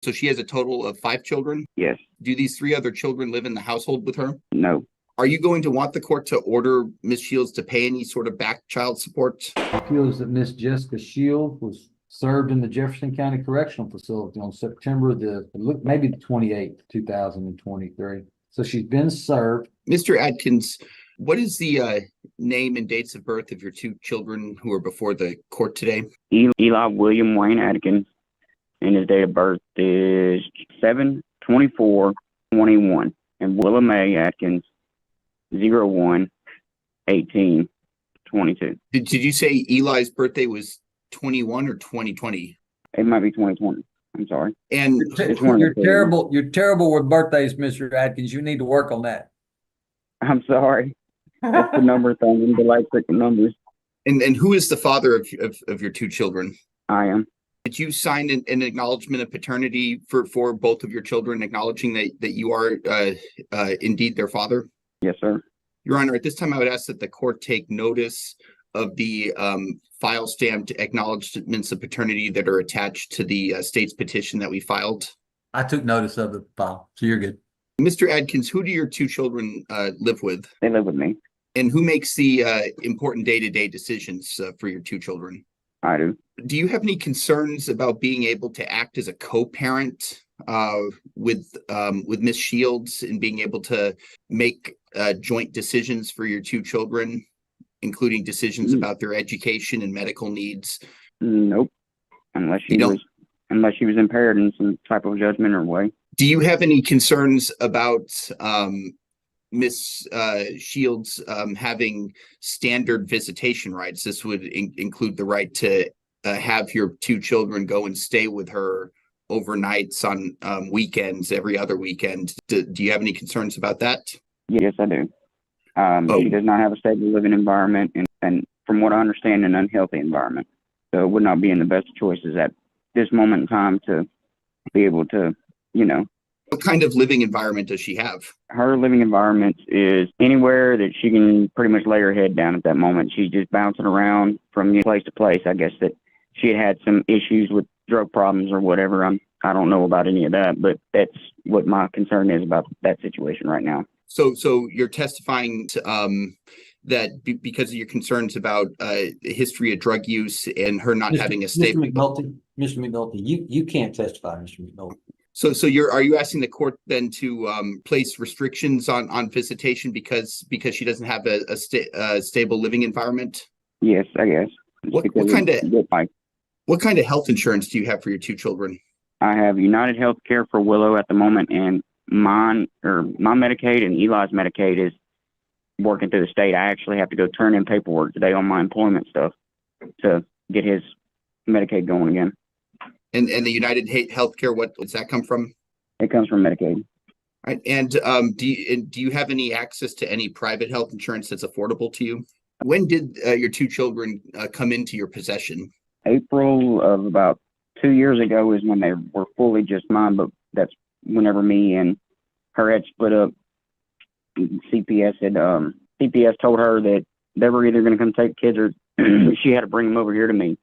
So she has a total of 5 children? Yes. Do these 3 other children live in the household with her? No. Are you going to want the court to order Ms. Shields to pay any sort of back child support? Appeals that Miss Jessica Shield was served in the Jefferson County Correctional Facility on September maybe the 28th, 2023. So she's been served. Mr. Adkins, what is the name and dates of birth of your 2 children who are before the court today? Eli William Wayne Atkins, and his date of birth is 7/24/21, and Willa Mae Atkins, 01/18/22. Did you say Eli's birthday was 21 or 2020? It might be 2020. I'm sorry. And You're terrible. You're terrible with birthdays, Mr. Atkins. You need to work on that. I'm sorry. That's the number thing. I'm the like freaking numbers. And who is the father of your 2 children? I am. Did you sign an acknowledgement of paternity for both of your children, acknowledging that you are indeed their father? Yes, sir. Your Honor, at this time, I would ask that the court take notice of the file stamped acknowledgements of paternity that are attached to the state's petition that we filed. I took notice of the file, so you're good. Mr. Adkins, who do your 2 children live with? They live with me. And who makes the important day-to-day decisions for your 2 children? I do. Do you have any concerns about being able to act as a co-parent with Miss Shields and being able to make joint decisions for your 2 children, including decisions about their education and medical needs? Nope. Unless she was impaired in some type of judgment or way. Do you have any concerns about Miss Shields having standard visitation rights? This would include the right to have your 2 children go and stay with her overnights on weekends, every other weekend. Do you have any concerns about that? Yes, I do. She does not have a stable living environment, and from what I understand, an unhealthy environment. So it would not be in the best choices at this moment in time to be able to, What kind of living environment does she have? Her living environment is anywhere that she can pretty much lay her head down at that moment. She's just bouncing around from place to place. I guess that she had some issues with drug problems or whatever. I don't know about any of that, but that's what my concern is about that situation right now. So you're testifying to, that because of your concerns about the history of drug use and her not having a stable. Mr. McNulty, you can't testify, Mr. McNulty. So are you asking the court then to place restrictions on visitation because she doesn't have a stable living environment? Yes, I guess. What kind of health insurance do you have for your 2 children? I have United Healthcare for Willow at the moment, and my Medicaid and Eli's Medicaid is working through the state. I actually have to go turn in paperwork today on my employment stuff to get his Medicaid going again. And the United Healthcare, what does that come from? It comes from Medicaid. All right. And do you have any access to any private health insurance that's affordable to you? When did your 2 children come into your possession? April of about 2 years ago is when they were fully just mine, but that's whenever me and her had split up. CPS told her that they were either going to come take kids or she had to bring them over here to me.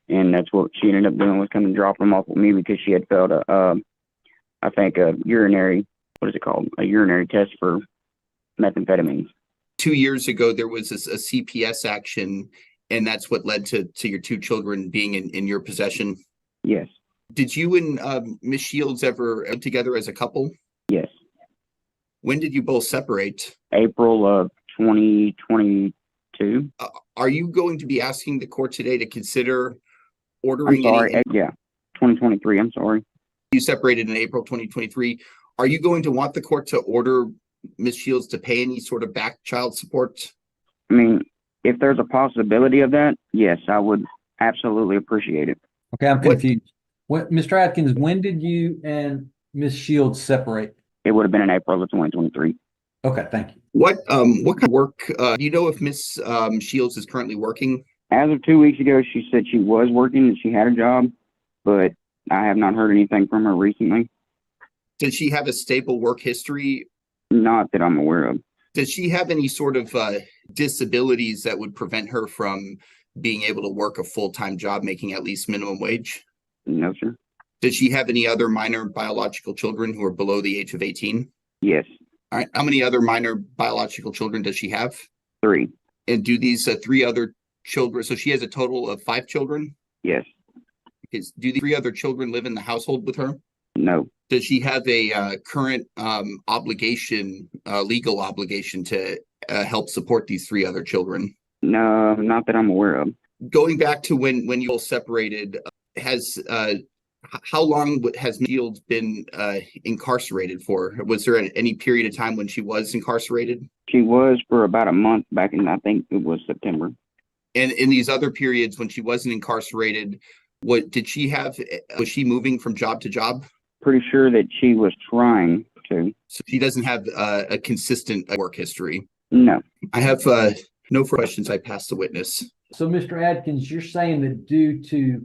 And that's what she ended up doing, was coming and dropping them off with me because she had failed a urinary test for methamphetamines. 2 years ago, there was a CPS action, and that's what led to your 2 children being in your possession? Yes. Did you and Miss Shields ever live together as a couple? Yes. When did you both separate? April of 2022. Are you going to be asking the court today to consider ordering? 2023. I'm sorry. You separated in April 2023. Are you going to want the court to order Miss Shields to pay any sort of back child support? I mean, if there's a possibility of that, yes, I would absolutely appreciate it. Okay, I'm confused. Mr. Atkins, when did you and Miss Shields separate? It would have been in April of 2023. Okay, thank you. What kind of work, do you know if Miss Shields is currently working? As of 2 weeks ago, she said she was working and she had a job, but I have not heard anything from her recently. Does she have a stable work history? Not that I'm aware of. Does she have any sort of disabilities that would prevent her from being able to work a full-time job making at least minimum wage? No, sir. Does she have any other minor biological children who are below the age of 18? Yes, All right. How many other minor biological children does she have? 3. And do these 3 other children, so she has a total of 5 children? Yes. Do the 3 other children live in the household with her? No. Does she have a current obligation, legal obligation to help support these 3 other children? No, not that I'm aware of. Going back to when you all separated, has how long has Shields been incarcerated for? Was there any period of time when she was incarcerated? She was for about a month back in, I think it was September. And in these other periods when she wasn't incarcerated, what did she have? Was she moving from job to job? Pretty sure that she was trying to. So she doesn't have a consistent work history. No. I have no further questions. I pass the witness. So, Mr. Adkins, you're saying that due to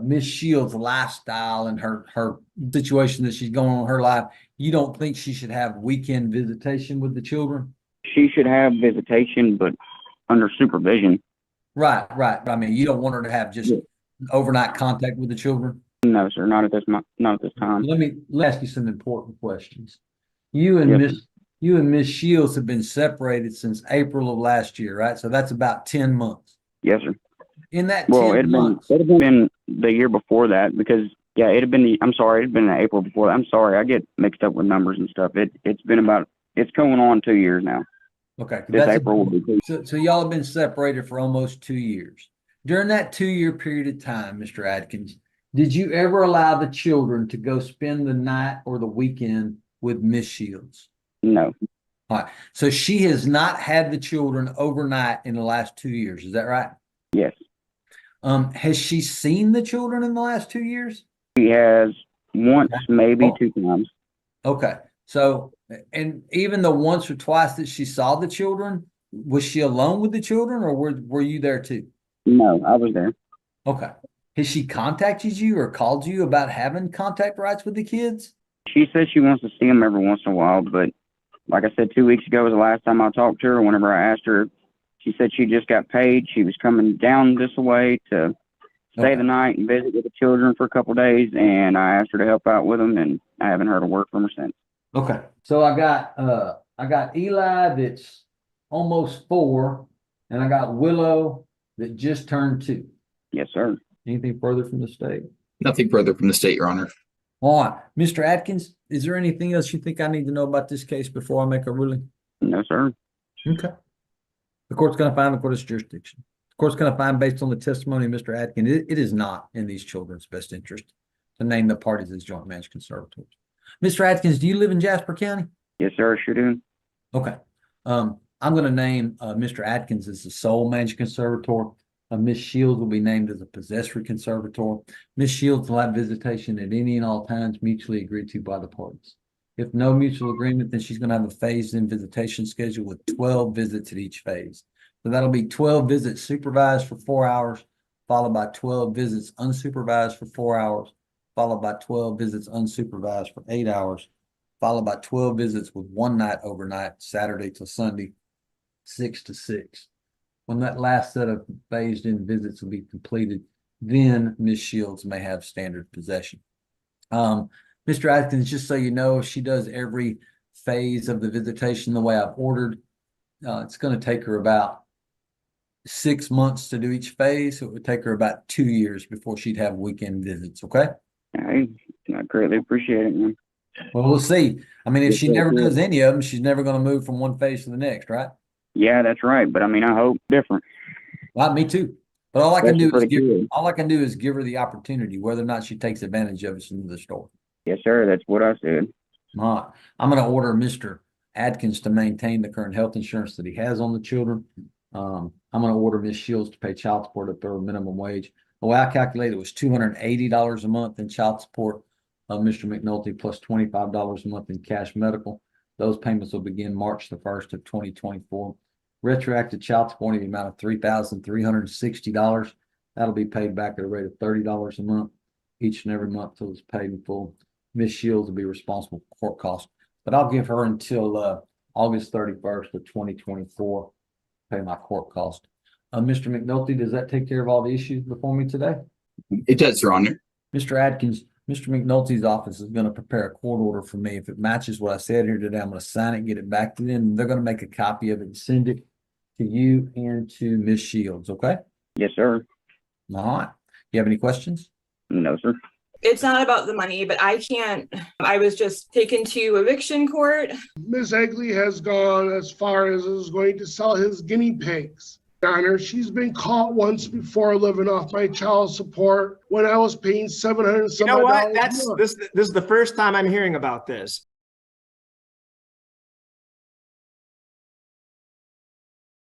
Miss Shields' lifestyle and her situation that she's going on in her life, you don't think she should have weekend visitation with the children? She should have visitation, but under supervision. Right. I mean, you don't want her to have just overnight contact with the children? No, sir, not at this time. Let me ask you some important questions. You and Miss Shields have been separated since April of last year, right? So that's about 10 months. Yes, sir. In that Well, 10 months, it had been the year before that, because it had been April before that. I'm sorry, I get mixed up with numbers and stuff. It's going on 2 years now. okay. This April will be 2. So y'all have been separated for almost 2 years. During that 2-year period of time, Mr. Adkins, did you ever allow the children to go spend the night or the weekend with Miss Shields? No. All right. So she has not had the children overnight in the last 2 years. Is that right? Yes. Has she seen the children in the last 2 years? She has once, maybe 2 times. Okay. So, and even the once or twice that she saw the children, was she alone with the children, or were you there too? No, I was there. Okay. Has she contacted you or called you about having contact rights with the kids? She says she wants to see them every once in a while, but like I said, 2 weeks ago was the last time I talked to her. Whenever I asked her, she said she just got paid. She was coming down this way to stay the night and visit with the children for a couple of days, and I asked her to help out with them, and I haven't heard a word from her since. Okay. So I got Eli that's almost 4, and I got Willow that just turned 2. Yes, sir. Anything further from the state? Nothing further from the state, Your Honor. All right. Mr. Atkins, is there anything else you think I need to know about this case before I make a ruling? No, sir. Okay. The court's going to find the court's jurisdiction. The court's going to find, based on the testimony of Mr. Atkins, it is not in these children's best interest to name the parties as joint managed conservators. Mr. Atkins, do you live in Jasper County? Yes, sir, sure do. Okay. I'm going to name Mr. Atkins as the sole managed conservator. Miss Shields will be named as a possessory conservator. Miss Shields will have visitation at any and all times mutually agreed to by the parties. If no mutual agreement, then she's going to have a phased-in visitation schedule with 12 visits at each phase. So that'll be 12 visits supervised for 4 hours, followed by 12 visits unsupervised for 4 hours, followed by 12 visits unsupervised for 8 hours, followed by 12 visits with 1 night overnight, Saturday to Sunday, 6 to 6. When that last set of phased-in visits will be completed, then Miss Shields may have standard possession. Mr. Atkins, just so you know, if she does every phase of the visitation the way I've ordered, it's going to take her about 6 months to do each phase. So it would take her about 2 years before she'd have weekend visits. Okay. I greatly appreciate it, man. Well, we'll see. I mean, if she never does any of them, she's never going to move from one phase to the next, right? Yeah, that's right. But I mean, I hope different. Well, me too. But all I can Especially do is give her the opportunity, whether or not she takes advantage of it's another story. Yes, sir. That's what I said. All right. I'm going to order Mr. Adkins to maintain the current health insurance that he has on the children. I'm going to order Miss Shields to pay child support at their minimum wage. The way I calculated it was $280 a month in child support of Mr. McNulty plus $25 a month in cash medical. Those payments will begin March the 1st of 2024. Retroactive child support in the amount of $3,360. That'll be paid back at a rate of $30 a month each and every month till it's paid in full. Miss Shields will be responsible for court costs, but I'll give her until August 31st of 2024 to pay my court cost. Mr. McNulty, does that take care of all the issues before me today? It does, Your Honor. Mr. Adkins, Mr. McNulty's office is gonna prepare a court order for me. If it matches what I said here today, I'm gonna sign it, get it back to them. They're gonna make a copy of it and send it to you and to Ms. Shields, okay? Yes, sir. All right. You have any questions? No, sir. It's not about the money, but I was just taken to eviction court. Miss Egley has gone as far as is going to sell his guinea pigs. Honor, she's been caught once before living off my child support when I was paying $700 You know what? This is the first time I'm hearing about this.